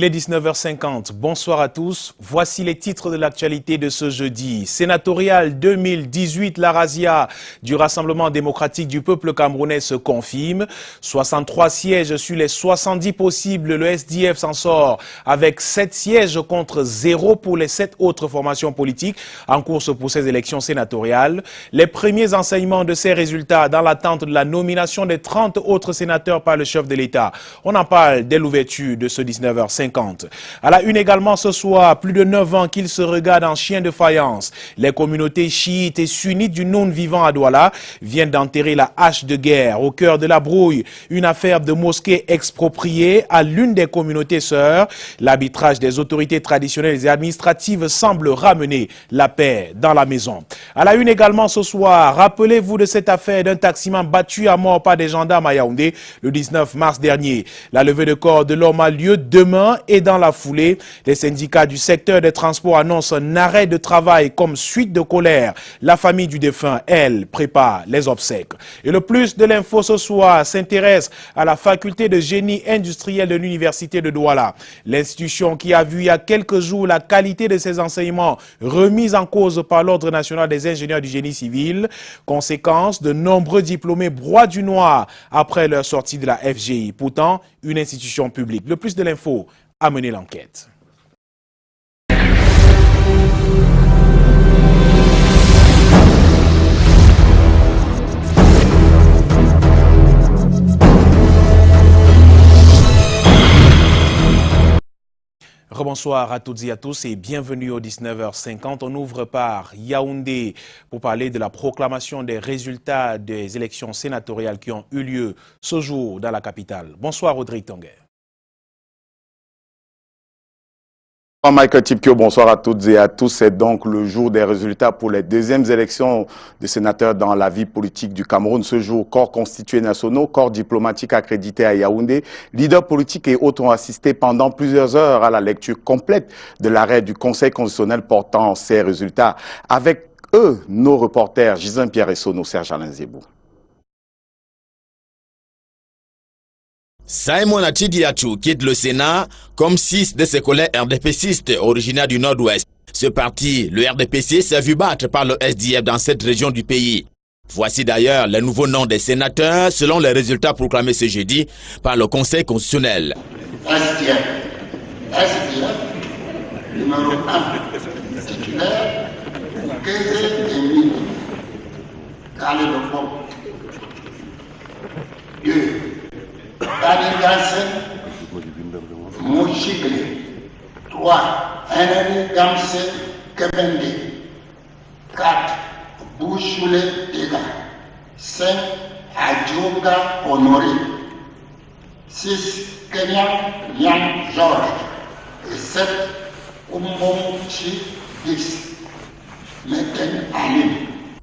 Il est 19h50. Bonsoir à tous. Voici les titres de l'actualité de ce jeudi. Sénatorial 2018, la razzia du Rassemblement démocratique du peuple camerounais se confirme. 63 sièges sur les 70 possibles. Le SDF s'en sort avec 7 sièges contre 0 pour les 7 autres formations politiques en course pour ces élections sénatoriales. Les premiers enseignements de ces résultats dans l'attente de la nomination des 30 autres sénateurs par le chef de l'État. On en parle dès l'ouverture de ce 19h50. À la une également ce soir, plus de 9 ans qu'ils se regardent en chien de faïence. Les communautés chiites et sunnites du Noun vivant à Douala viennent d'enterrer la hache de guerre au cœur de la brouille. Une affaire de mosquée expropriée à l'une des communautés sœurs. L'arbitrage des autorités traditionnelles et administratives semble ramener la paix dans la maison. À la une également ce soir, rappelez-vous de cette affaire d'un taximan battu à mort par des gendarmes à Yaoundé le 19 mars dernier. La levée de corps de l'homme a lieu demain et dans la foulée, les syndicats du secteur des transports annoncent un arrêt de travail comme suite de colère. La famille du défunt, elle, prépare les obsèques. Et le plus de l'info ce soir s'intéresse à la faculté de génie industriel de l'université de Douala. L'institution qui a vu il y a quelques jours la qualité de ses enseignements remise en cause par l'Ordre national des ingénieurs du génie civil. Conséquence, de nombreux diplômés broient du noir après leur sortie de la FGI. Pourtant, une institution publique. Le plus de l'info a mené l'enquête. Rebonsoir à toutes et à tous et bienvenue au 19h50. On ouvre par Yaoundé pour parler de la proclamation des résultats des élections sénatoriales qui ont eu lieu ce jour dans la capitale. Bonsoir Rodrigue Tonguer. Michael Tipkio, bonsoir à toutes et à tous. C'est donc le jour des résultats pour les deuxièmes élections de sénateurs dans la vie politique du Cameroun. Ce jour, corps constitués nationaux, corps diplomatique accrédité à Yaoundé, leaders politiques et autres ont assisté pendant plusieurs heures à la lecture complète de l'arrêt du Conseil constitutionnel portant ces résultats. Avec eux, nos reporters Gisin Pierre Essono, Serge Alain Zébou. Simon Achidiachou quitte le Sénat comme 6 de ses collègues RDPCistes originaires du Nord-Ouest. Ce parti, le RDPC, s'est vu battre par le SDF dans cette région du pays. Voici d'ailleurs les nouveaux noms des sénateurs selon les résultats proclamés ce jeudi par le Conseil constitutionnel. SDF, numéro 1, titulaire, Kézé Emile, Khaled Lopon. 2. Dani Gansen, Mouchigle. 3. Henry Gamsen Kebende. 4. Bouchoule Tega. 5. Adjoga Honoré. 6. Kenyan Yang George. Et 7. Umomchi 10. Meten Alim.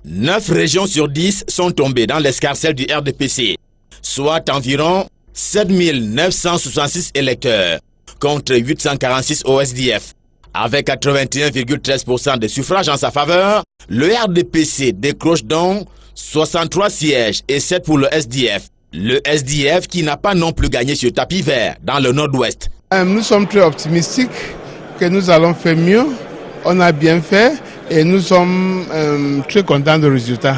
9 régions sur 10 sont tombées dans l'escarcelle du RDPC, soit environ 7 966 électeurs contre 846 au SDF. Avec 81,13% des suffrages en sa faveur, le RDPC décroche donc 63 sièges et 7 pour le SDF. Le SDF qui n'a pas non plus gagné sur tapis vert dans le Nord-Ouest. Nous sommes très optimistiques que nous allons faire mieux. On a bien fait et nous sommes très contents du résultat.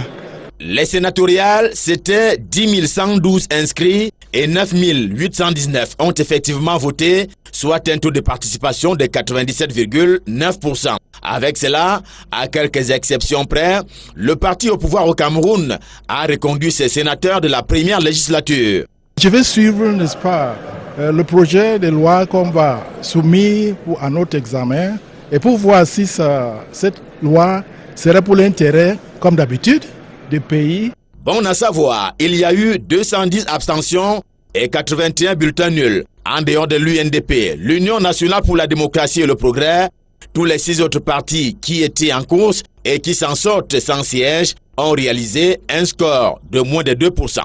Les sénatoriales, c'était 10 112 inscrits et 9 819 ont effectivement voté, soit un taux de participation de 97,9%. Avec cela, à quelques exceptions près, le parti au pouvoir au Cameroun a reconduit ses sénateurs de la première législature. Je vais suivre, n'est-ce pas, le projet de loi qu'on va soumettre à notre examen et pour voir si cette loi serait pour l'intérêt, comme d'habitude, des pays. Bon à savoir, il y a eu 210 abstentions et 81 bulletins nuls. En dehors de l'UNDP, l'Union nationale pour la démocratie et le progrès, tous les 6 autres partis qui étaient en course et qui s'en sortent sans siège ont réalisé un score de moins de 2%.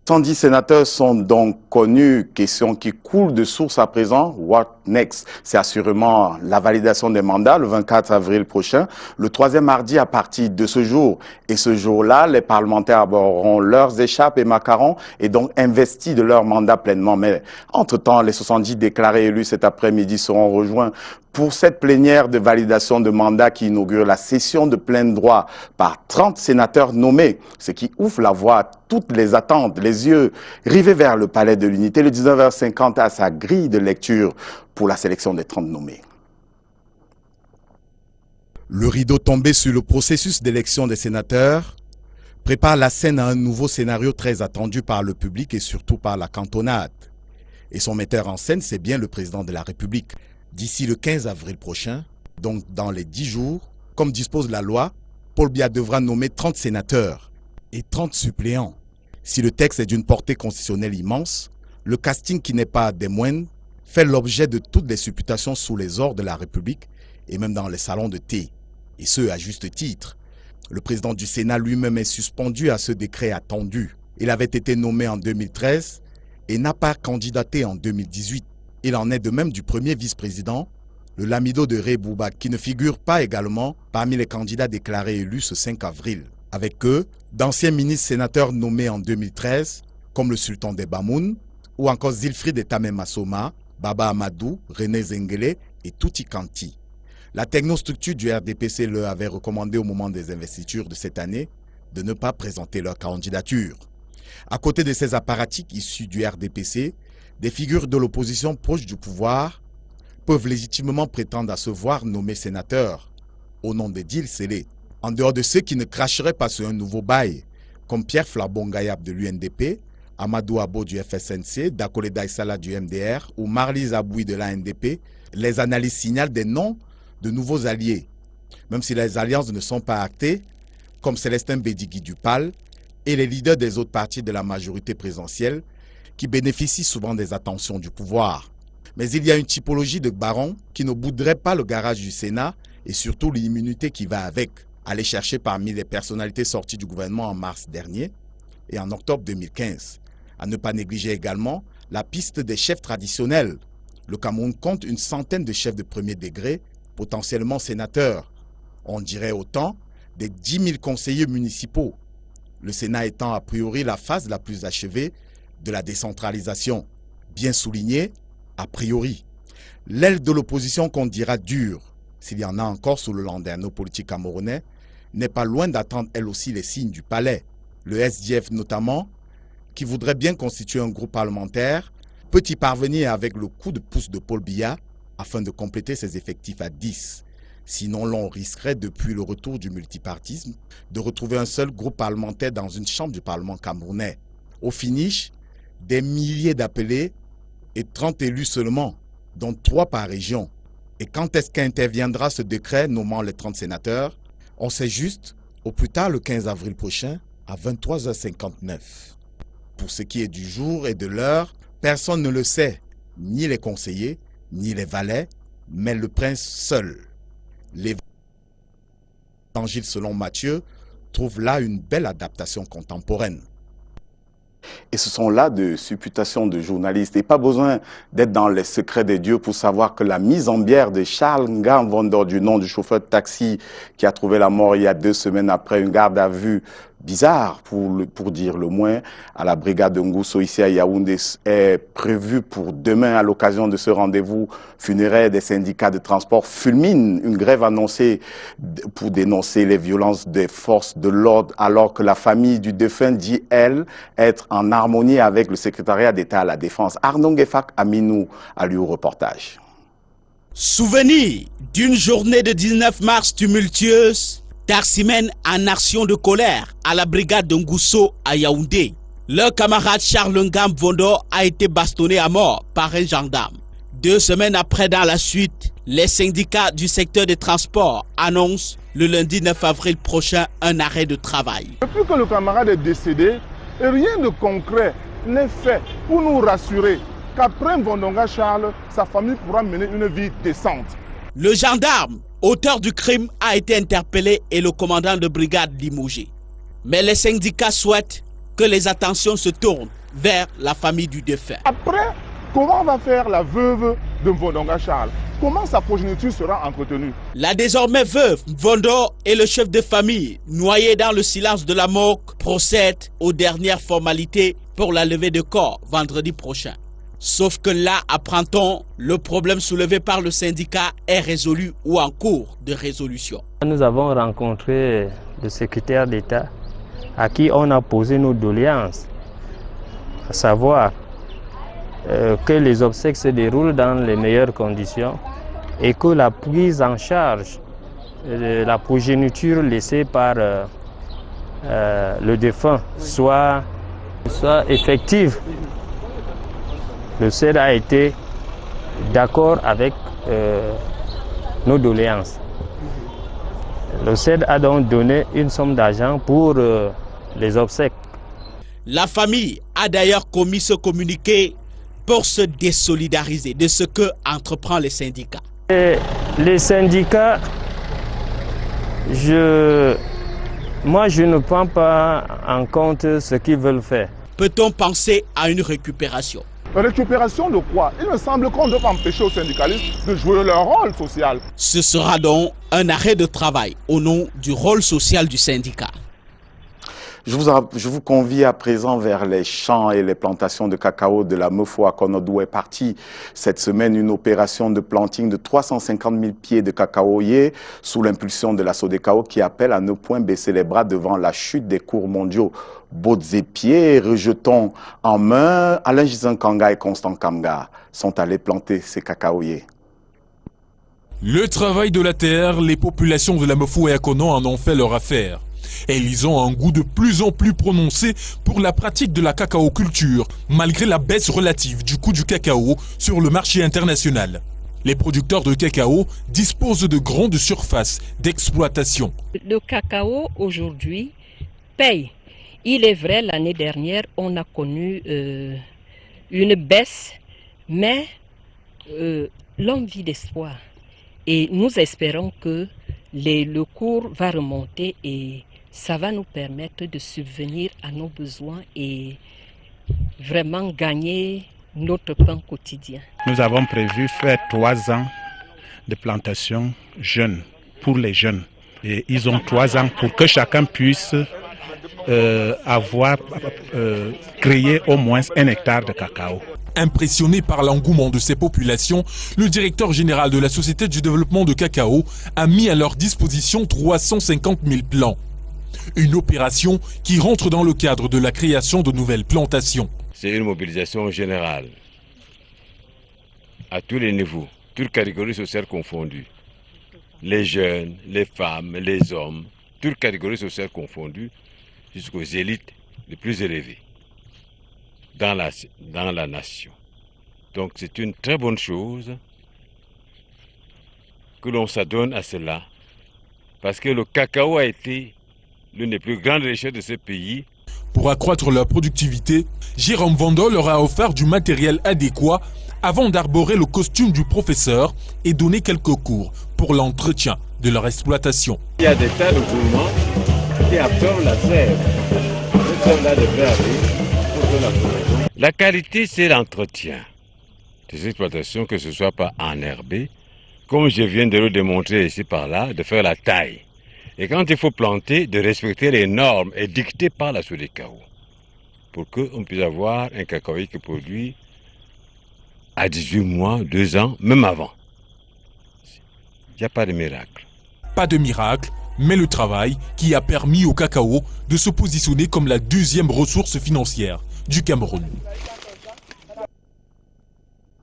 110 sénateurs sont donc connu. Question qui coule de source à présent. What next? C'est assurément la validation des mandats le 24 avril prochain, le troisième mardi à partir de ce jour. Et ce jour-là, les parlementaires auront leurs échappes et macarons et donc investis de leur mandat pleinement. Mais entre-temps, les 70 déclarés élus cet après-midi seront rejoints pour cette plénière de validation de mandat qui inaugure la session de plein droit par 30 sénateurs nommés, ce qui ouvre la voie à toutes les attentes, les yeux rivés vers le palais de l'Unité. Le 19h50 à sa grille de lecture pour la sélection des 30 nommés. Le rideau tombé sur le processus d'élection des sénateurs prépare la scène à un nouveau scénario très attendu par le public et surtout par la cantonade. Et son metteur en scène, c'est bien le président de la République. D'ici le 15 avril prochain, donc dans les 10 jours, comme dispose la loi, Paul Biya devra nommer 30 sénateurs et 30 suppléants. Si le texte est d'une portée constitutionnelle immense, le casting qui n'est pas des moindres fait l'objet de toutes les supputations sous les ordres de la République et même dans les salons de thé. Et ce, à juste titre. Le président du Sénat lui-même est suspendu à ce décret attendu. Il avait été nommé en 2013 et n'a pas candidaté en 2018. Il en est de même du premier vice-président, le Lamido de Ré Bouba, qui ne figure pas également parmi les candidats déclarés élus ce 5 avril. Avec eux, d'anciens ministres sénateurs nommés en 2013, comme le sultan des Bamoun, ou encore Zilfrid Etame Massoma, Baba Amadou, René Zengele et Touti Kanti. La technostructure du RDPC leur avait recommandé au moment des investitures de cette année de ne pas présenter leur candidature. À côté de ces apparatchiks issus du RDPC, des figures de l'opposition proches du pouvoir peuvent légitimement prétendre à se voir nommés sénateurs au nom des deals scellés. En dehors de ceux qui ne cracheraient pas sur un nouveau bail, comme Pierre Flabon-Gayab de l'UNDP, Amadou Abo du FSNC, Dakole Daïsala du MDR ou Marlise Aboui de l'ANDP, les analyses signalent des noms de nouveaux alliés, même si les alliances ne sont pas actées, comme Célestin Bédigui du PAL et les leaders des autres partis de la majorité présidentielle qui bénéficient souvent des attentions du pouvoir. Mais il y a une typologie de barons qui ne bouderait pas le garage du Sénat et surtout l'immunité qui va avec. Aller chercher parmi les personnalités sorties du gouvernement en mars dernier et en octobre 2015. À ne pas négliger également la piste des chefs traditionnels. Le Cameroun compte une centaine de chefs de premier degré, potentiellement sénateurs. On dirait autant des 10 000 conseillers municipaux. Le Sénat étant a priori la phase la plus achevée de la décentralisation. Bien souligné, a priori. L'aile de l'opposition qu'on dira dure, s'il y en a encore sous le landerneau politique camerounais, n'est pas loin d'attendre elle aussi les signes du palais. Le SDF notamment, qui voudrait bien constituer un groupe parlementaire, peut y parvenir avec le coup de pouce de Paul Biya afin de compléter ses effectifs à 10. Sinon, l'on risquerait, depuis le retour du multipartisme, de retrouver un seul groupe parlementaire dans une chambre du Parlement camerounais. Au finish, des milliers d'appelés et 30 élus seulement, dont 3 par région. Et quand est-ce qu'interviendra ce décret nommant les 30 sénateurs? On sait juste, au plus tard le 15 avril prochain, à 23h59. Pour ce qui est du jour et de l'heure, personne ne le sait, ni les conseillers, ni les valets, mais le prince seul. L'évangile selon Matthieu trouve là une belle adaptation contemporaine. Et ce sont là de supputations de journalistes. Et pas besoin d'être dans les secrets des dieux pour savoir que la mise en bière de Charles Ngam Vondor, du nom du chauffeur de taxi qui a trouvé la mort il y a 2 semaines après une garde à vue bizarre, pour dire le moins, à la brigade de Ngousso ici à Yaoundé, est prévue pour demain à l'occasion de ce rendez-vous funéraire des syndicats de transport. Fulmine une grève annoncée pour dénoncer les violences des forces de l'ordre, alors que la famille du défunt dit, elle, être en harmonie avec le secrétariat d'État à la Défense. Arnaud Gefak Aminou a lu au reportage. Souvenir d'une journée de 19 mars tumultueuse, Tarsimène en action de colère à la brigade de Ngousso à Yaoundé. Leur camarade Charles Ngam Vondor a été bastonné à mort par un gendarme. 2 semaines après, dans la suite, les syndicats du secteur des transports annoncent le lundi 9 avril prochain un arrêt de travail. Depuis que le camarade est décédé, rien de concret n'est fait pour nous rassurer qu'après Vondonga Charles, sa famille pourra mener une vie décente. Le gendarme, auteur du crime, a été interpellé et le commandant de brigade limogé. Mais les syndicats souhaitent que les attentions se tournent vers la famille du défunt. Après, comment va faire la veuve de Mvondonga Charles? Comment sa progéniture sera entretenue? La désormais veuve Mvondo et le chef de famille, noyé dans le silence de la mort, procèdent aux dernières formalités pour la levée de corps vendredi prochain. Sauf que là, apprend-on, le problème soulevé par le syndicat est résolu ou en cours de résolution. Nous avons rencontré le secrétaire d'État à qui on a posé nos doléances, à savoir que les obsèques se déroulent dans les meilleures conditions et que la prise en charge de la progéniture laissée par le défunt soit effective. Le CED a été d'accord avec nos doléances. Le CED a donc donné une somme d'argent pour les obsèques. La famille a d'ailleurs commis ce communiqué pour se désolidariser de ce que entreprend les syndicats. Les syndicats, moi je ne prends pas en compte ce qu'ils veulent faire. Peut-on penser à une récupération? Récupération de quoi? Il me semble qu'on doit empêcher aux syndicalistes de jouer leur rôle social. Ce sera donc un arrêt de travail au nom du rôle social du syndicat. Je vous convie à présent vers les champs et les plantations de cacao de la Mefo à Kono, d'où est partie cette semaine une opération de planting de 350 000 pieds de cacaoyers sous l'impulsion de la Sodecao qui appelle à ne point baisser les bras devant la chute des cours mondiaux. Botzépied, rejetons en main, Alain Gizan Kanga et Constant Kamga sont allés planter ces cacaoyers. Le travail de la terre, les populations de la Mefo et Akono en ont fait leur affaire. Et ils ont un goût de plus en plus prononcé pour la pratique de la cacaoculture, malgré la baisse relative du coût du cacao sur le marché international. Les producteurs de cacao disposent de grandes surfaces d'exploitation. Le cacao aujourd'hui paye. Il est vrai, l'année dernière, on a connu une baisse, mais l'homme vit d'espoir. Et nous espérons que le cours va remonter et ça va nous permettre de subvenir à nos besoins et vraiment gagner notre pain quotidien. Nous avons prévu faire 3 ans de plantation jeunes, pour les jeunes. Et ils ont 3 ans pour que chacun puisse avoir créé au moins 1 hectare de cacao. Impressionné par l'engouement de ces populations, le directeur général de la Société du développement de cacao a mis à leur disposition 350 000 plants. Une opération qui rentre dans le cadre de la création de nouvelles plantations. C'est une mobilisation générale, à tous les niveaux, toutes catégories sociales confondues. Les jeunes, les femmes, les hommes, toutes catégories sociales confondues, jusqu'aux élites les plus élevées dans la nation. Donc c'est une très bonne chose que l'on s'adonne à cela, parce que le cacao a été l'une des plus grandes richesses de ce pays. Pour accroître leur productivité, Jérôme Mvondo leur a offert du matériel adéquat avant d'arborer le costume du professeur et donner quelques cours pour l'entretien de leur exploitation. Il y a des tas de mouvements qui absorbent la sève. Cette sève-là devrait arriver pour que la production. La qualité, c'est l'entretien des exploitations, que ce soit pas enherbé, comme je viens de le démontrer ici par là, de faire la taille. Et quand il faut planter, de respecter les normes édictées par la Sodecao, pour qu'on puisse avoir un cacaoyer qui produit à 18 mois, 2 ans, même avant. Il n'y a pas de miracle. Pas de miracle, mais le travail qui a permis au cacao de se positionner comme la 2e ressource financière du Cameroun.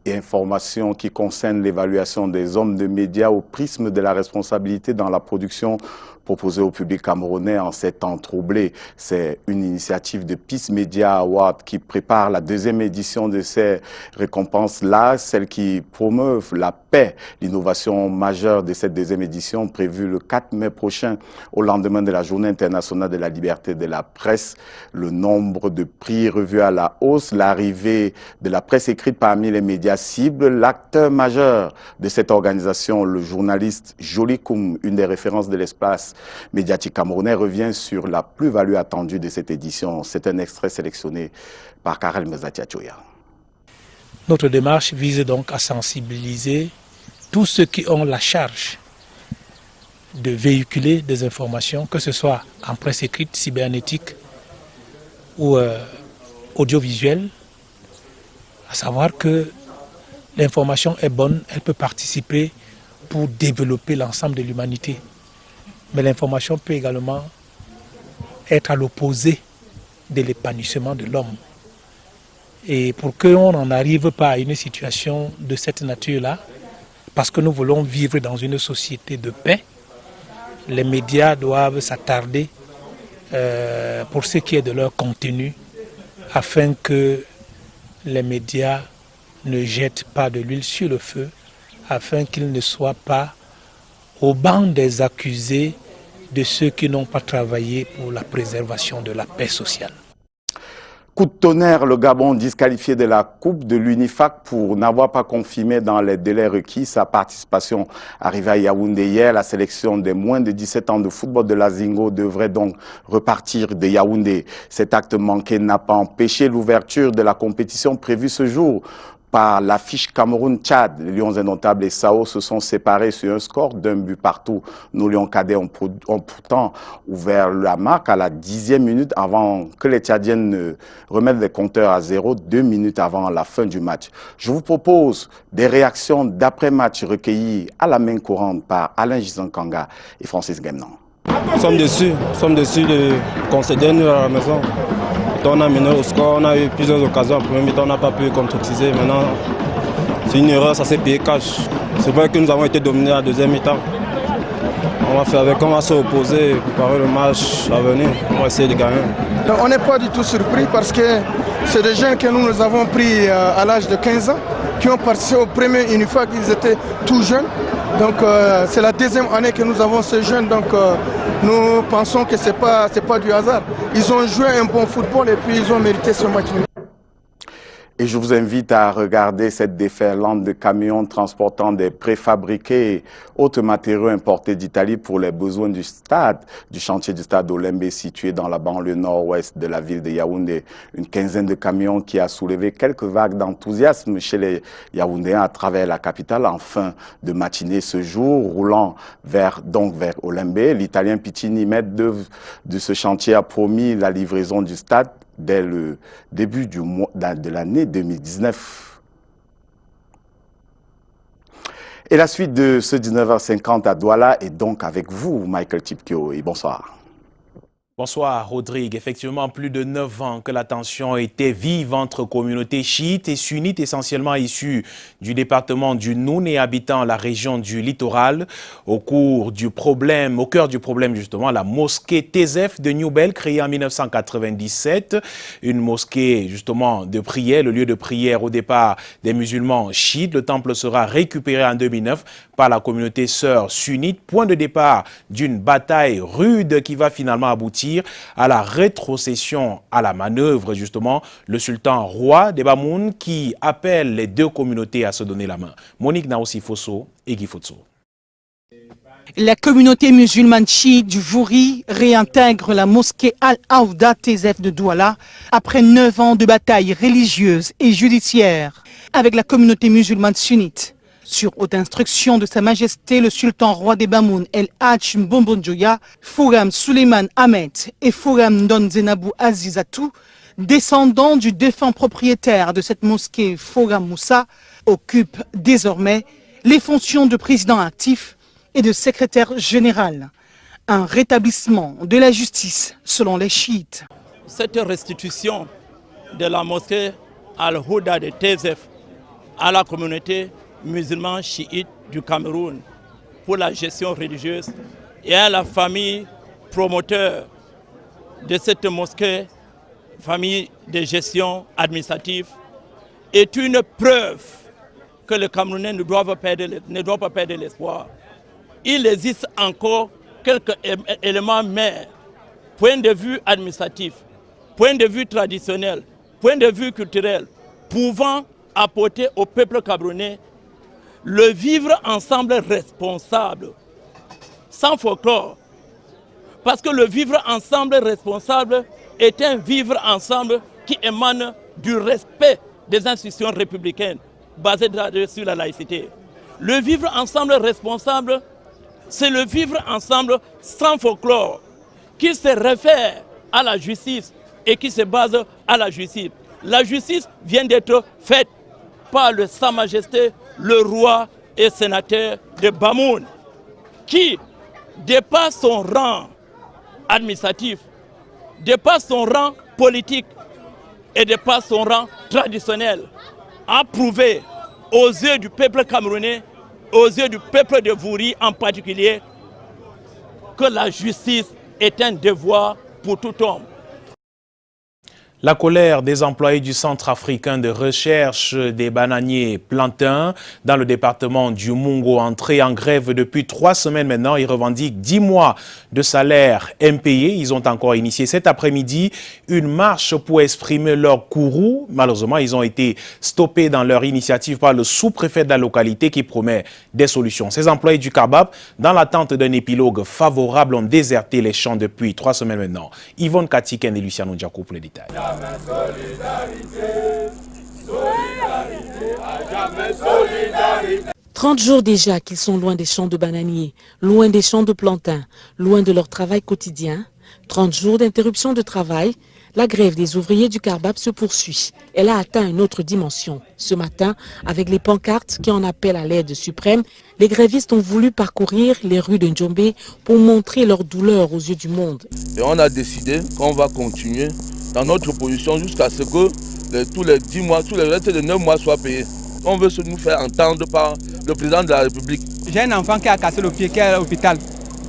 Et informations qui concernent l'évaluation des hommes de médias au prisme de la responsabilité dans la production proposée au public camerounais en ces temps troublés. C'est une initiative de Peace Media Award qui prépare la 2e édition de ces récompenses-là, celle qui promeuvent la paix, l'innovation majeure de cette 2e édition prévue le 4 mai prochain au lendemain de la Journée internationale de la liberté de la presse. Le nombre de prix revus à la hausse, l'arrivée de la presse écrite parmi les médias cibles, l'acteur majeur de cette organisation, le journaliste Jolie Koum, une des références de l'espace l'espace médiatique camerounais revient sur la plus-value attendue de cette édition. C'est un extrait sélectionné par Karel Mezatiachoya. Notre démarche vise donc à sensibiliser tous ceux qui ont la charge de véhiculer des informations, que ce soit en presse écrite, cybernétique ou audiovisuelle, à savoir que l'information est bonne, elle peut participer pour développer l'ensemble de l'humanité. Mais l'information peut également être à l'opposé de l'épanouissement de l'homme. Et pour qu'on n'en arrive pas à une situation de cette nature-là, parce que nous voulons vivre dans une société de paix, les médias doivent s'attarder pour ce qui est de leur contenu, afin que les médias ne jettent pas de l'huile sur le feu, afin qu'ils ne soient pas au banc des accusés de ceux qui n'ont pas travaillé pour la préservation de la paix sociale. Coup de tonnerre, le Gabon disqualifié de la Coupe de l'UNIFAC pour n'avoir pas confirmé dans les délais requis sa participation arrivée à Yaoundé hier. La sélection des moins de 17 ans de football de la Zingo devrait donc repartir de Yaoundé. Cet acte manqué n'a pas empêché l'ouverture de la compétition prévue ce jour par l'affiche Cameroun-Tchad. Les Lions indomptables et Sao se sont séparés sur un score d'un but partout. Nos Lions cadets ont pourtant ouvert la marque à la 10e minute avant que les Tchadiens ne remettent les compteurs à 0, 2 minutes avant la fin du match. Je vous propose des réactions d'après-match recueillies à la main courante par Alain Gizankanga et Francis Guémenan. Nous sommes déçus de concéder à la maison. On a mené au score, on a eu plusieurs occasions en premier mi-temps, on n'a pas pu concrétiser. Maintenant, c'est une erreur, ça s'est payé cash. C'est vrai que nous avons été dominés à la deuxième mi-temps. On va faire avec, on va s'opposer, préparer le match à venir, on va essayer de gagner. On n'est pas du tout surpris parce que c'est des jeunes que nous avons pris à l'âge de 15 ans, qui ont participé au premier UNIFAC, ils étaient tout jeunes. Donc c'est la deuxième année que nous avons ces jeunes, donc nous pensons que ce n'est pas du hasard. Ils ont joué un bon football et puis ils ont mérité ce match. Et je vous invite à regarder cette déferlante de camions transportant des préfabriqués et autres matériaux importés d'Italie pour les besoins du chantier du stade Olembe situé dans la banlieue nord-ouest de la ville de Yaoundé. Une quinzaine de camions qui a soulevé quelques vagues d'enthousiasme chez les Yaoundéens à travers la capitale en fin de matinée ce jour, roulant vers Olembe. L'Italien Piccini, maître d'œuvre de ce chantier, a promis la livraison du stade dès le début de l'année 2019. Et la suite de ce 19h50 à Douala est donc avec vous, Michael Tipkio, et bonsoir. Bonsoir Rodrigue. Effectivement, plus de 9 ans que la tension était vive entre communautés chiites et sunnites essentiellement issues du département du Noun et habitant la région du littoral. Au cœur du problème justement, la mosquée Tézef de Newbel, créée en 1997. Une mosquée justement de prière, le lieu de prière au départ des musulmans chiites. Le temple sera récupéré en 2009 par la communauté sœur sunnite. Point de départ d'une bataille rude qui va finalement aboutir à la rétrocession à la manœuvre, justement, le sultan roi des Bamoun qui appelle les deux communautés à se donner la main. Monique Naossi Fosso et Guy Fotso. La communauté musulmane chiite du Vouri réintègre la mosquée Al-Aouda Tézef de Douala après 9 ans de bataille religieuse et judiciaire avec la communauté musulmane sunnite. Sur haute instruction de Sa Majesté le Sultan Roi des Bamoun El Hadj Mbombondjoya, Fouram Suleiman Ahmed et Fouram Ndon Zenabou Azizatou, descendants du défunt propriétaire de cette mosquée Fouram Moussa, occupent désormais les fonctions de président actif et de secrétaire général. Un rétablissement de la justice selon les chiites. Cette restitution de la mosquée Al-Houda de Tézef à la communauté musulmans chiites du Cameroun pour la gestion religieuse et à la famille promoteur de cette mosquée, famille de gestion administrative, est une preuve que les Camerounais ne doivent pas perdre l'espoir. Il existe encore quelques éléments mers, point de vue administratif, point de vue traditionnel, point de vue culturel, pouvant apporter au peuple camerounais le vivre ensemble responsable, sans folklore, Parce que le vivre ensemble responsable est un vivre ensemble qui émane du respect des institutions républicaines basées sur la laïcité. Le vivre ensemble responsable, c'est le vivre ensemble sans folklore, qui se réfère à la justice et qui se base à la justice. La justice vient d'être faite par Sa Majesté, le roi et sénateur de Bamoun, qui, de par son rang administratif, de par son rang politique et de par son rang traditionnel, a prouvé aux yeux du peuple camerounais, aux yeux du peuple de Vouri en particulier, que la justice est un devoir pour tout homme. La colère des employés du Centre africain de recherche des bananiers plantains dans le département du Mungo, entrés en grève depuis 3 semaines maintenant. Ils revendiquent 10 mois de salaire impayé. Ils ont encore initié cet après-midi une marche pour exprimer leur courroux. Malheureusement, ils ont été stoppés dans leur initiative par le sous-préfet de la localité qui promet des solutions. Ces employés du Carbab, dans l'attente d'un épilogue favorable, ont déserté les champs depuis 3 semaines maintenant. Yvonne Katiken et Luciano Ndiakou pour les détails. 30 jours déjà qu'ils sont loin des champs de bananiers, loin des champs de plantains, loin de leur travail quotidien. 30 jours d'interruption de travail. La grève des ouvriers du Carbab se poursuit. Elle a atteint une autre dimension. Ce matin, avec les pancartes qui en appellent à l'aide suprême, les grévistes ont voulu parcourir les rues de Ndjombe pour montrer leur douleur aux yeux du monde. Et on a décidé qu'on va continuer dans notre position jusqu'à ce que tous les 10 mois, tous les restes de 9 mois soient payés. On veut nous faire entendre par le président de la République. J'ai un enfant qui a cassé le pied, qui est à l'hôpital.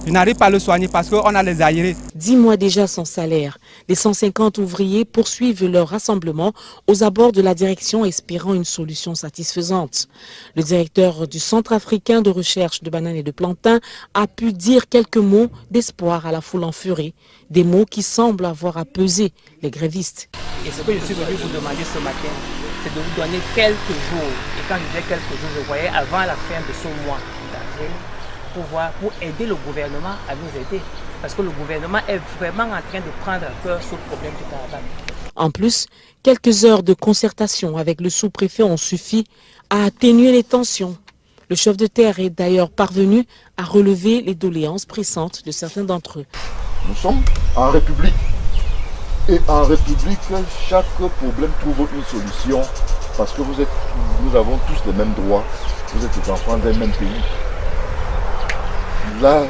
Je n'arrive pas à le soigner parce qu'on a les aérés. 10 mois déjà sans salaire. Les 150 ouvriers poursuivent leur rassemblement aux abords de la direction espérant une solution satisfaisante. Le directeur du Centre africain de recherche de bananes et de plantains a pu dire quelques mots d'espoir à la foule en furie. Des mots qui semblent avoir apaisé les grévistes. Et ce que je suis venu vous demander ce matin, c'est de vous donner quelques jours. Et quand je disais quelques jours, je voyais avant la fin de ce mois d'avril, pour aider le gouvernement à nous aider. Parce que le gouvernement est vraiment en train de prendre à cœur ce problème du Carbab. En plus, quelques heures de concertation avec le sous-préfet ont suffi à atténuer les tensions. Le chef de terre est d'ailleurs parvenu à relever les doléances pressantes de certains d'entre eux. Nous sommes en République. Et en République, chaque problème trouve une solution parce que nous avons tous les mêmes droits. Vous êtes les enfants d'un même pays. Là,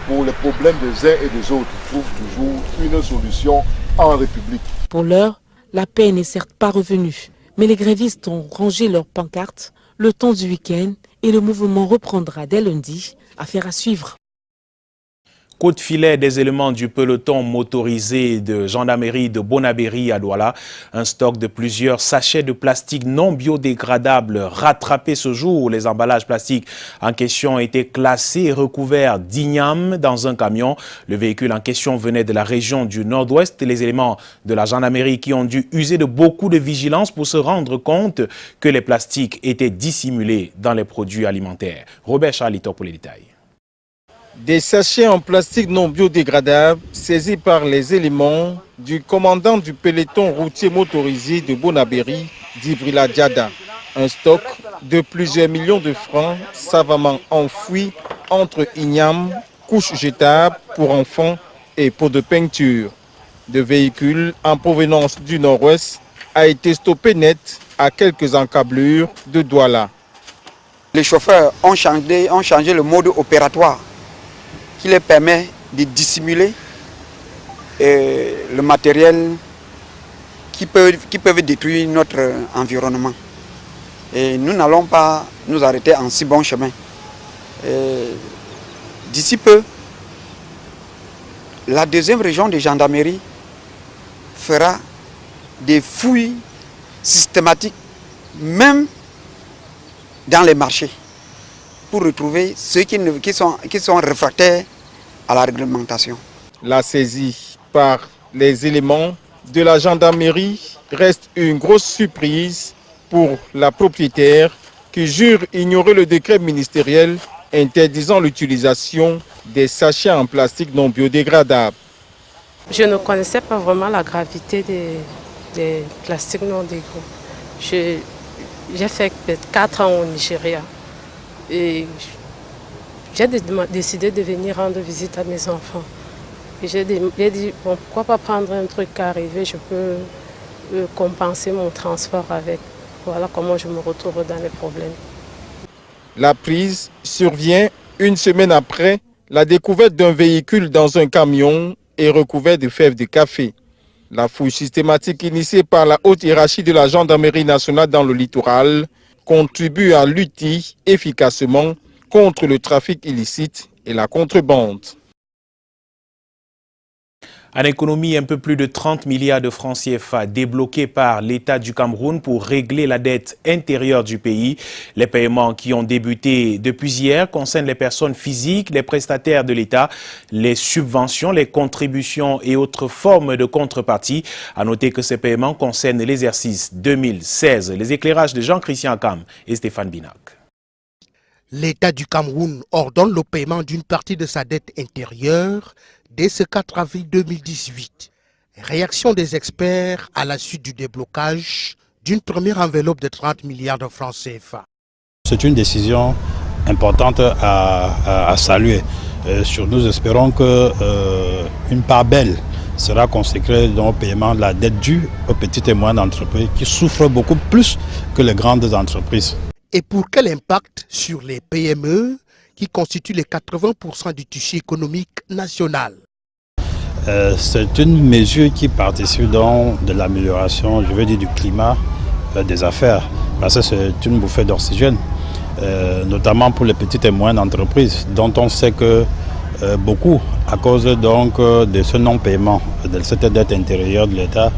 pour les problèmes des uns et des autres, il trouve toujours une solution en République. Pour l'heure, la paix n'est certes pas revenue, mais les grévistes ont rangé leurs pancartes le temps du week-end et le mouvement reprendra dès lundi. Affaire à suivre. Coup de filet des éléments du peloton motorisé de gendarmerie de Bonabéry à Douala. Un stock de plusieurs sachets de plastique non biodégradables rattrapés ce jour. Les emballages plastiques en question ont été classés et recouverts d'igname dans un camion. Le véhicule en question venait de la région du Nord-Ouest. Les éléments de la gendarmerie qui ont dû user de beaucoup de vigilance pour se rendre compte que les plastiques étaient dissimulés dans les produits alimentaires. Robert Charlito pour les détails. Des sachets en plastique non biodégradable saisis par les éléments du commandant du peloton routier motorisé de Bonabéry, Djibrila Diada. Un stock de plusieurs millions de francs savamment enfoui entre ignames, couches jetables pour enfants et pots de peinture. Le véhicule en provenance du Nord-Ouest a été stoppé net à quelques encablures de Douala. Les chauffeurs ont changé le mode opératoire qui leur permet de dissimuler le matériel qui peuvent détruire notre environnement. Et nous n'allons pas nous arrêter en si bon chemin. D'ici peu, la deuxième région de gendarmerie fera des fouilles systématiques, même dans les marchés, pour retrouver ceux qui sont réfractaires à la réglementation. La saisie par les éléments de la gendarmerie reste une grosse surprise pour la propriétaire qui jure ignorer le décret ministériel interdisant l'utilisation des sachets en plastique non biodégradables. Je ne connaissais pas vraiment la gravité des plastiques non dégradés. J'ai fait 4 ans au Nigeria et j'ai décidé de venir rendre visite à mes enfants. Et j'ai dit, bon, pourquoi pas prendre un truc qui est arrivé, je peux compenser mon transport avec. Voilà comment je me retrouve dans les problèmes. La prise survient une semaine après la découverte d'un véhicule dans un camion et recouvert de fèves de café. La fouille systématique initiée par la haute hiérarchie de la gendarmerie nationale dans le littoral contribue à lutter efficacement contre le trafic illicite et la contrebande. En économie, un peu plus de 30 milliards de francs CFA débloqués par l'État du Cameroun pour régler la dette intérieure du pays. Les paiements qui ont débuté depuis hier concernent les personnes physiques, les prestataires de l'État, les subventions, les contributions et autres formes de contrepartie. À noter que ces paiements concernent l'exercice 2016. Les éclairages de Jean-Christian Cam et Stéphane Binac. L'État du Cameroun ordonne le paiement d'une partie de sa dette intérieure dès ce 4 avril 2018. Réaction des experts à la suite du déblocage d'une première enveloppe de 30 milliards de francs CFA. C'est une décision importante à saluer. Nous espérons qu'une part belle sera consacrée au paiement de la dette due aux petites et moyennes entreprises qui souffrent beaucoup plus que les grandes entreprises. Et pour quel impact sur les PME qui constituent les 80% du tissu économique national? C'est une mesure qui participe donc de l'amélioration, je veux dire, du climat des affaires. Parce que c'est une bouffée d'oxygène, notamment pour les petites et moyennes entreprises, dont on sait que beaucoup, à cause donc de ce non-paiement, de cette dette intérieure de l'État,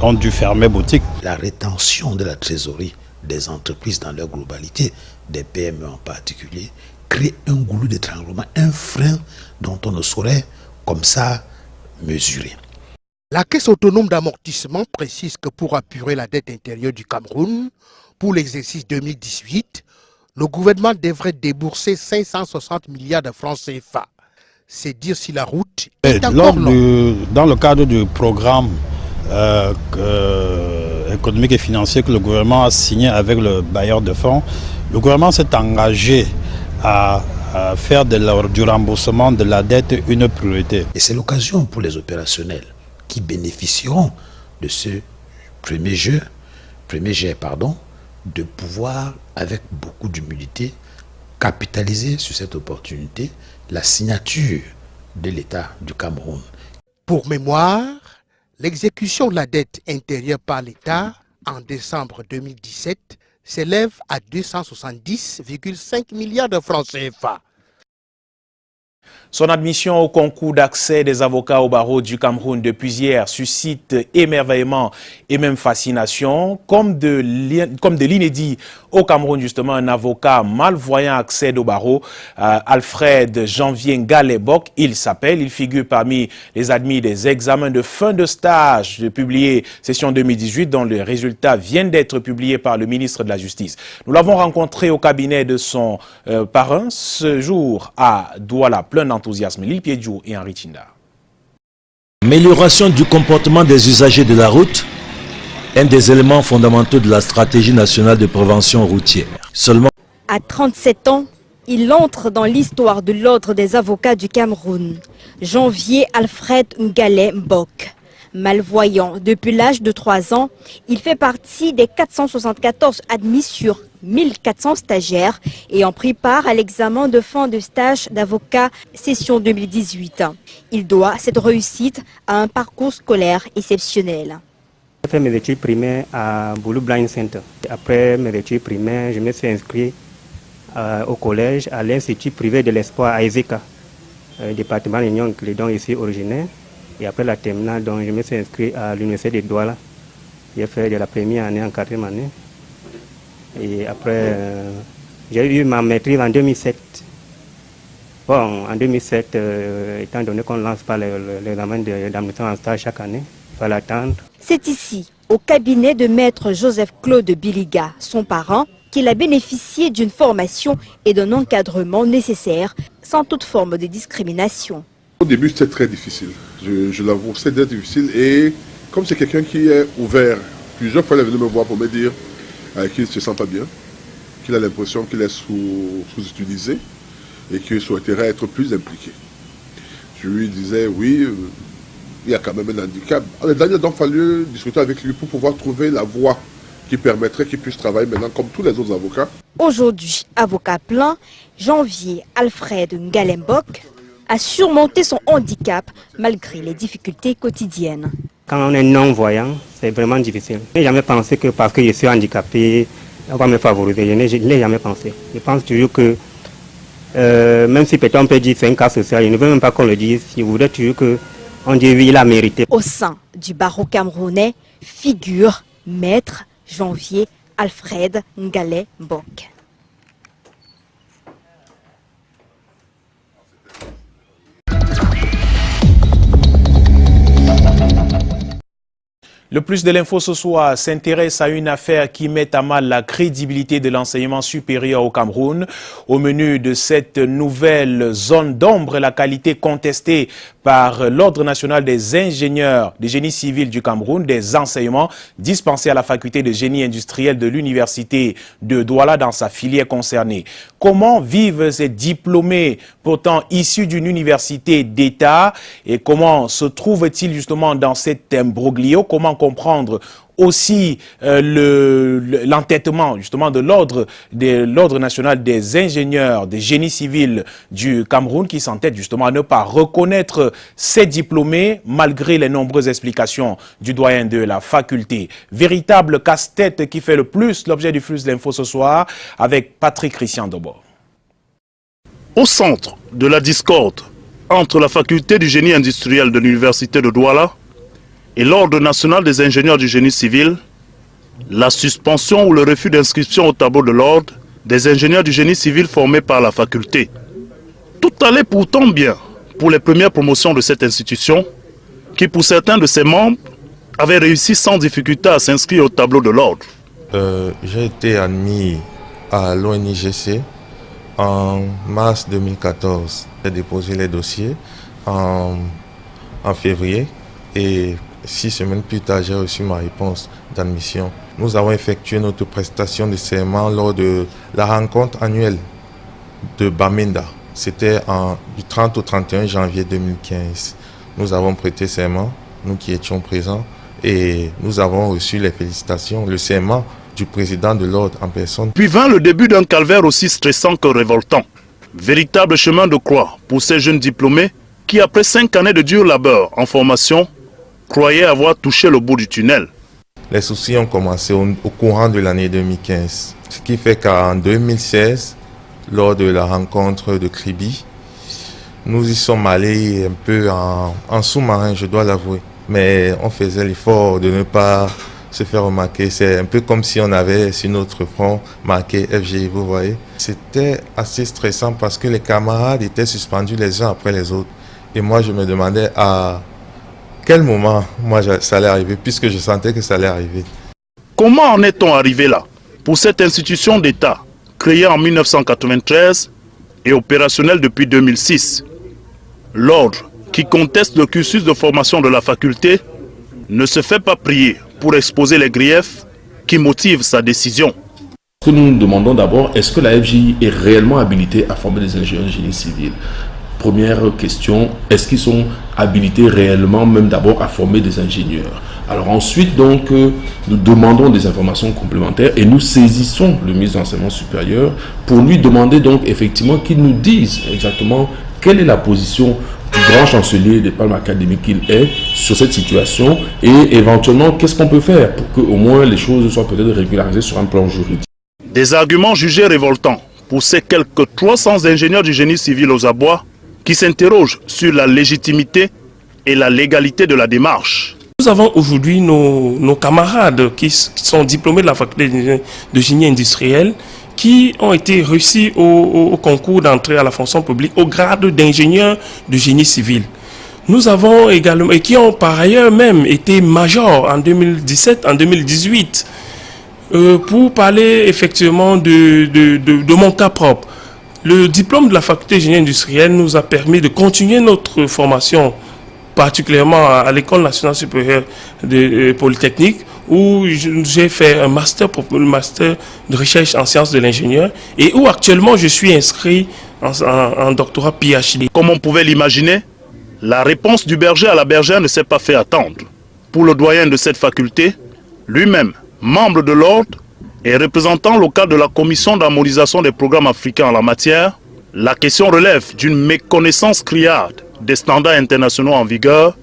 ont dû fermer boutique. La rétention de la trésorerie des entreprises dans leur globalité, des PME en particulier, crée un goulot d'étranglement, un frein dont on ne saurait comme ça mesurer. La Caisse autonome d'amortissement précise que pour apurer la dette intérieure du Cameroun, pour l'exercice 2018, le gouvernement devrait débourser 560 milliards de francs CFA. C'est dire si la route est encore longue. Dans le cadre du programme économique et financier que le gouvernement a signé avec le bailleur de fonds, le gouvernement s'est engagé à faire du remboursement de la dette une priorité. Et c'est l'occasion pour les opérationnels qui bénéficieront de ce premier jet, de pouvoir, avec beaucoup d'humilité, capitaliser sur cette opportunité, la signature de l'État du Cameroun. Pour mémoire, l'exécution de la dette intérieure par l'État en décembre 2017 s'élève à 270,5 milliards de francs CFA. Son admission au concours d'accès des avocats au barreau du Cameroun depuis hier suscite émerveillement et même fascination. Comme de l'inédit au Cameroun, justement, un avocat malvoyant accède au barreau, Alfred Janvier Ngalebok, il s'appelle. Il figure parmi les admis des examens de fin de stage publiés session 2018 dont les résultats viennent d'être publiés par le ministre de la Justice. Nous l'avons rencontré au cabinet de son parrain ce jour à Douala, plein d'enthousiasme. Lil Piedjou et Henri Tinda. Amélioration du comportement des usagers de la route, un des éléments fondamentaux de la stratégie nationale de prévention routière. Seulement à 37 ans, il entre dans l'histoire de l'ordre des avocats du Cameroun. Janvier Alfred Ngalebok. Malvoyant depuis l'âge de 3 ans, il fait partie des 474 admis sur 1400 stagiaires ayant pris part à l'examen de fin de stage d'avocat session 2018. Il doit cette réussite à un parcours scolaire exceptionnel. J'ai fait mes études primaires à Boulou Blind Center. Après mes études primaires, je me suis inscrit au collège à l'Institut privé de l'espoir à Ezeka, département de Nyong, dont je suis originaire. Et après la terminale, donc, je me suis inscrit à l'université de Douala. J'ai fait de la première année en 4e année. Et après, j'ai eu ma maîtrise en 2007. Bon, en 2007, étant donné qu'on ne lance pas l'examen d'admission en stage chaque année, il fallait attendre. C'est ici, au cabinet de maître Joseph Claude Biliga, son parent, qu'il a bénéficié d'une formation et d'un encadrement nécessaires, sans toute forme de discrimination. Au début, c'était très difficile. Je l'avoue, c'était très difficile. Et comme c'est quelqu'un qui est ouvert, plusieurs fois il est venu me voir pour me dire qu'il ne se sent pas bien, qu'il a l'impression qu'il est sous-utilisé et qu'il souhaiterait être plus impliqué. Je lui disais, oui, il y a quand même un handicap. Il a donc fallu discuter avec lui pour pouvoir trouver la voie qui permettrait qu'il puisse travailler maintenant comme tous les autres avocats. Aujourd'hui, avocat plein, Janvier Alfred Ngalembok a surmonté son handicap malgré les difficultés quotidiennes. Quand on est non-voyant, c'est vraiment difficile. Je n'ai jamais pensé que parce que je suis handicapé, on va me favoriser. Je ne l'ai jamais pensé. Je pense toujours que, même si peut-être on peut dire que c'est un cas social, je ne veux même pas qu'on le dise. Je voudrais toujours qu'on dise oui, il a mérité. Au sein du barreau camerounais figure Maître Janvier Alfred Ngalembok. Le plus de l'info ce soir s'intéresse à une affaire qui met à mal la crédibilité de l'enseignement supérieur au Cameroun. Au menu de cette nouvelle zone d'ombre, la qualité contestée par l'Ordre national des ingénieurs des génies civils du Cameroun des enseignements dispensés à la faculté de génie industriel de l'université de Douala dans sa filière concernée. Comment vivent ces diplômés pourtant issus d'une université d'État et comment se trouvent-ils justement dans cet imbroglio? Comment comprendre aussi l'entêtement justement de l'Ordre national des ingénieurs des génies civils du Cameroun qui s'entête justement à ne pas reconnaître ces diplômés malgré les nombreuses explications du doyen de la faculté. Véritable casse-tête qui fait le plus l'objet du flux d'infos ce soir avec Patrick Christian Dobor. Au centre de la discorde entre la faculté du génie industriel de l'université de Douala et l'Ordre national des ingénieurs du génie civil, la suspension ou le refus d'inscription au tableau de l'ordre des ingénieurs du génie civil formés par la faculté. Tout allait pourtant bien pour les premières promotions de cette institution, qui pour certains de ses membres avaient réussi sans difficulté à s'inscrire au tableau de l'ordre. J'ai été admis à l'ONIGC en mars 2014. J'ai déposé les dossiers en février et 6 semaines plus tard, j'ai reçu ma réponse d'admission. Nous avons effectué notre prestation de serment lors de la rencontre annuelle de Bamenda. C'était du 30 au 31 janvier 2015. Nous avons prêté serment, nous qui étions présents, et nous avons reçu les félicitations, le serment du président de l'ordre en personne. Puis vint le début d'un calvaire aussi stressant que révoltant. Véritable chemin de croix pour ces jeunes diplômés qui, après 5 années de dur labeur en formation, croyaient avoir touché le bout du tunnel. Les soucis ont commencé au courant de l'année 2015. Ce qui fait qu'en 2016, lors de la rencontre de Kribi, nous y sommes allés un peu en sous-marin, je dois l'avouer. Mais on faisait l'effort de ne pas se faire remarquer. C'est un peu comme si on avait sur notre front marqué FGI, vous voyez. C'était assez stressant parce que les camarades étaient suspendus les uns après les autres. Et moi, je me demandais à quel moment ça allait arriver, puisque je sentais que ça allait arriver. Comment en est-on arrivé là? Pour cette institution d'État, créée en 1993 et opérationnelle depuis 2006, l'ordre qui conteste le cursus de formation de la faculté ne se fait pas prier pour exposer les griefs qui motivent sa décision. Ce que nous nous demandons d'abord, est-ce que la FGI est réellement habilitée à former des ingénieurs de génie civil? Première question, est-ce qu'ils sont habilités réellement même d'abord à former des ingénieurs? Alors ensuite, donc, nous demandons des informations complémentaires et nous saisissons le ministre de l'Enseignement supérieur pour lui demander donc effectivement qu'il nous dise exactement quelle est la position du grand chancelier des palmes académiques qu'il est sur cette situation et éventuellement qu'est-ce qu'on peut faire pour que au moins les choses soient peut-être régularisées sur un plan juridique. Des arguments jugés révoltants pour ces quelques 300 ingénieurs du génie civil aux abois qui s'interrogent sur la légitimité et la légalité de la démarche. Nous avons aujourd'hui nos camarades qui sont diplômés de la faculté de génie industriel qui ont été reçus au concours d'entrée à la fonction publique au grade d'ingénieur de génie civil. Nous avons également, et qui ont par ailleurs même été majors en 2017, en 2018. Pour parler effectivement de mon cas propre, le diplôme de la faculté génie industrielle nous a permis de continuer notre formation, particulièrement à l'École nationale supérieure de Polytechnique, où j'ai fait un master de recherche en sciences de l'ingénieur et où actuellement je suis inscrit en doctorat PhD. Comme on pouvait l'imaginer, la réponse du berger à la bergère ne s'est pas fait attendre. Pour le doyen de cette faculté, lui-même, membre de l'ordre et représentant local de la commission d'harmonisation des programmes africains en la matière, la question relève d'une méconnaissance criarde des standards internationaux en vigueur,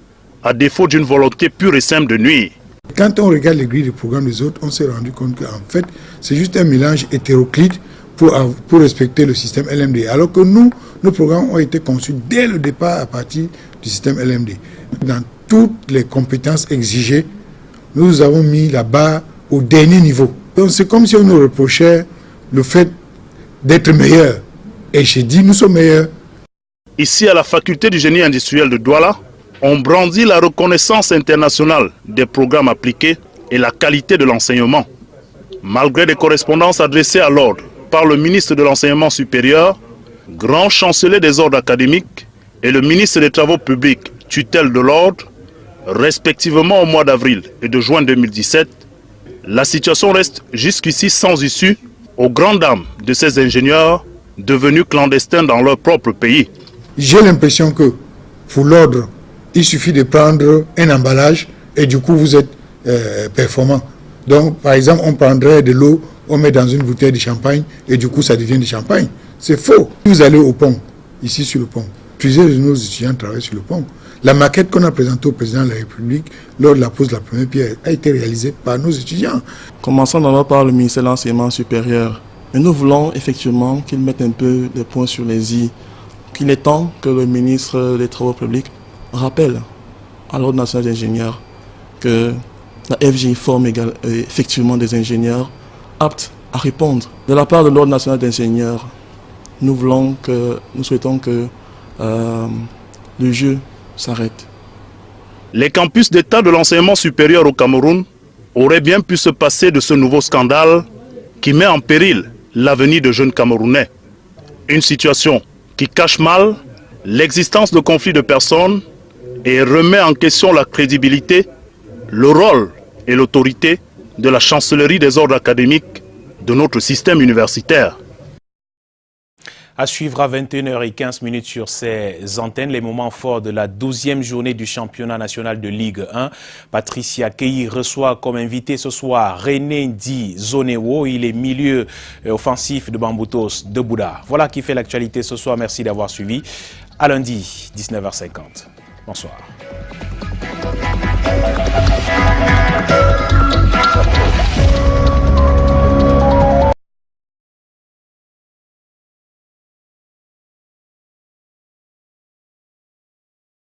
à défaut d'une volonté pure et simple de nuire. Quand on regarde les grilles de programme des autres, on s'est rendu compte qu'en fait, c'est juste un mélange hétéroclite pour respecter le système LMD. Alors que nous, nos programmes ont été conçus dès le départ à partir du système LMD. Dans toutes les compétences exigées, nous avons mis la barre au dernier niveau. Donc c'est comme si on nous reprochait le fait d'être meilleur. Et j'ai dit, nous sommes meilleurs. Ici, à la faculté du génie industriel de Douala, on brandit la reconnaissance internationale des programmes appliqués et la qualité de l'enseignement. Malgré des correspondances adressées à l'ordre par le ministre de l'Enseignement supérieur, grand chancelier des ordres académiques et le ministre des Travaux publics, tutelle de l'ordre, respectivement au mois d'avril et de juin 2017, la situation reste jusqu'ici sans issue aux grandes dames de ces ingénieurs devenus clandestins dans leur propre pays. J'ai l'impression que pour l'ordre, il suffit de prendre un emballage et du coup vous êtes performant. Donc par exemple on prendrait de l'eau, on met dans une bouteille de champagne et du coup ça devient du champagne. C'est faux. Vous allez au pont, ici sur le pont. Plusieurs de nos étudiants travaillent sur le pont. La maquette qu'on a présentée au président de la République lors de la pose de la première pierre a été réalisée par nos étudiants. Commençons d'abord par le ministère de l'Enseignement supérieur. Et nous voulons effectivement qu'il mette un peu des points sur les i. Qu'il est temps que le ministre des Travaux publics rappelle à l'Ordre national des ingénieurs que la FGI forme effectivement des ingénieurs aptes à répondre. De la part de l'Ordre national des ingénieurs, nous souhaitons que le jeu s'arrête. Les campus d'État de l'enseignement supérieur au Cameroun auraient bien pu se passer de ce nouveau scandale qui met en péril l'avenir de jeunes Camerounais. Une situation qui cache mal l'existence de conflits de personnes et remet en question la crédibilité, le rôle et l'autorité de la chancellerie des ordres académiques de notre système universitaire. À suivre à 21h15 sur ces antennes, les moments forts de la 12e journée du championnat national de Ligue 1. Patricia Keyi reçoit comme invité ce soir René Di Zonewo. Il est milieu offensif de Bamboutos de Bouddha. Voilà qui fait l'actualité ce soir. Merci d'avoir suivi. À lundi, 19h50. Bonsoir.